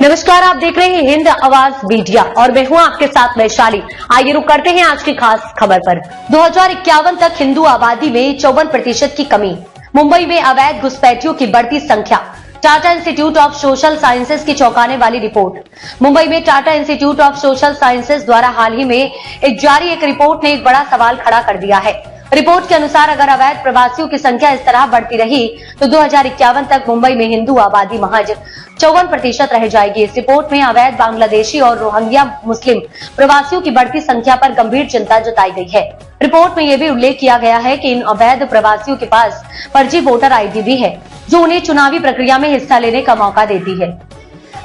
नमस्कार, आप देख रहे हैं हिंद आवाज मीडिया और मैं हूं आपके साथ वैशाली। आइए रुक करते हैं आज की खास खबर पर। 2051 तक हिंदू आबादी में 54% की कमी। मुंबई में अवैध घुसपैठियों की बढ़ती संख्या। Tata institute of social sciences की चौंकाने वाली रिपोर्ट। मुंबई में Tata institute of social sciences द्वारा हाल ही में जारी एक रिपोर्ट ने एक बड़ा सवाल खड़ा कर दिया है। रिपोर्ट के अनुसार अगर अवैध प्रवासियों की संख्या इस तरह बढ़ती रही तो 2051 तक मुंबई में हिंदू आबादी महज 54% रह जाएगी। इस रिपोर्ट में अवैध बांग्लादेशी और रोहिंग्या मुस्लिम प्रवासियों की बढ़ती संख्या पर गंभीर चिंता जताई गई है। रिपोर्ट में यह भी उल्लेख किया गया है कि इन अवैध प्रवासियों के पास फर्जी वोटर आईडी भी है, जो उन्हें चुनावी प्रक्रिया में हिस्सा लेने का मौका देती है।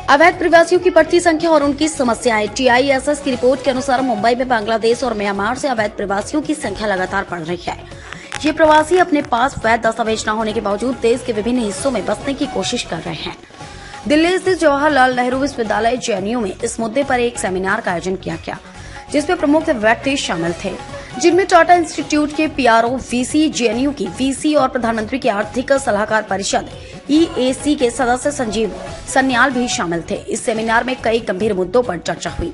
अवैध प्रवासियों की बढ़ती संख्या और उनकी समस्याएं। TISS की रिपोर्ट के अनुसार मुंबई में बांग्लादेश और म्यांमार से अवैध प्रवासियों की संख्या लगातार बढ़ रही है। ये प्रवासी अपने पास वैध दस्तावेज न होने के बावजूद देश के विभिन्न हिस्सों में बसने की कोशिश कर रहे हैं। दिल्ली स्थित जवाहरलाल नेहरू विश्वविद्यालय JNU में इस मुद्दे पर एक सेमिनार का आयोजन किया गया, जिसमें प्रमुख व्यक्ति शामिल थे, जिनमें टाटा इंस्टीट्यूट के PRO VC, JNU की VC और प्रधानमंत्री की आर्थिक सलाहकार परिषद EAC के सदस्य संजीव सन्याल भी शामिल थे। इस सेमिनार में कई गंभीर मुद्दों पर चर्चा हुई,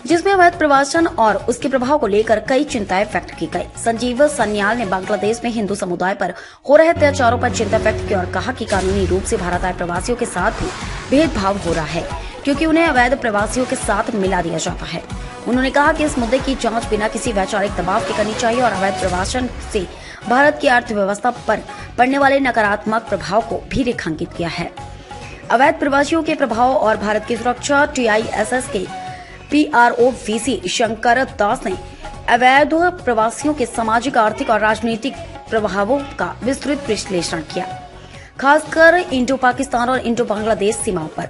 जिसमें अवैध प्रवासन और उसके प्रभाव को लेकर कई चिंताएं व्यक्त की गई। संजीव सन्याल ने बांग्लादेश में हिंदू समुदाय पर हो रहे अत्याचारों पर चिंता व्यक्त की और कहा कि कानूनी रूप से भारत आए प्रवासियों के साथ भी भेदभाव हो रहा है, क्योंकि उन्हें अवैध प्रवासियों के साथ मिला दिया जाता है। उन्होंने कहा कि इस मुद्दे की जांच बिना किसी वैचारिक दबाव के करनी चाहिए और अवैध प्रवासन से भारत की अर्थव्यवस्था पर पड़ने वाले नकारात्मक प्रभाव को भी रेखांकित किया है। अवैध प्रवासियों के प्रभाव और भारत की सुरक्षा। TISS के PRO VC शंकर दास ने अवैध प्रवासियों के सामाजिक, आर्थिक और राजनीतिक प्रभावों का विस्तृत विश्लेषण किया, खासकर इंडो पाकिस्तान और इंडो बांग्लादेश सीमाओं पर,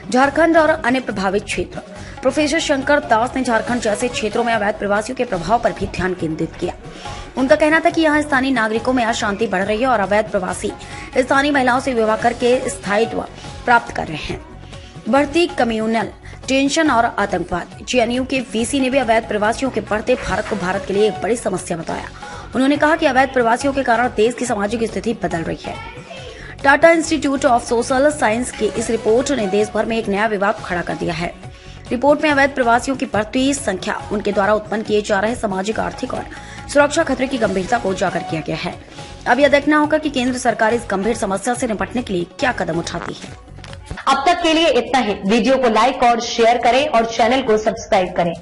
झारखंड और अन्य प्रभावित क्षेत्र। प्रोफेसर शंकर दास ने झारखंड जैसे क्षेत्रों में अवैध प्रवासियों के प्रभाव पर भी ध्यान केंद्रित किया। उनका कहना था कि यहाँ स्थानीय नागरिकों में अशांति बढ़ रही है और अवैध प्रवासी स्थानीय महिलाओं से विवाह करके स्थायित्व प्राप्त कर रहे हैं। बढ़ती कम्युनल टेंशन और आतंकवाद। JNU के VC ने भी अवैध प्रवासियों के बढ़ते भारत को भारत के लिए एक बड़ी समस्या बताया। उन्होंने कहा कि अवैध प्रवासियों के कारण देश की सामाजिक स्थिति बदल रही है। Tata institute of social science की इस रिपोर्ट ने देश भर में एक नया विवाद खड़ा कर दिया है। रिपोर्ट में अवैध प्रवासियों की बढ़ती संख्या, उनके द्वारा उत्पन्न किए जा रहे सामाजिक, आर्थिक और सुरक्षा खतरे की गंभीरता को उजागर किया गया है। अब यह देखना होगा कि केंद्र सरकार इस गंभीर समस्या से निपटने के लिए क्या कदम उठाती है। अब तक के लिए इतना ही। वीडियो को लाइक और शेयर करें और चैनल को सब्सक्राइब करें।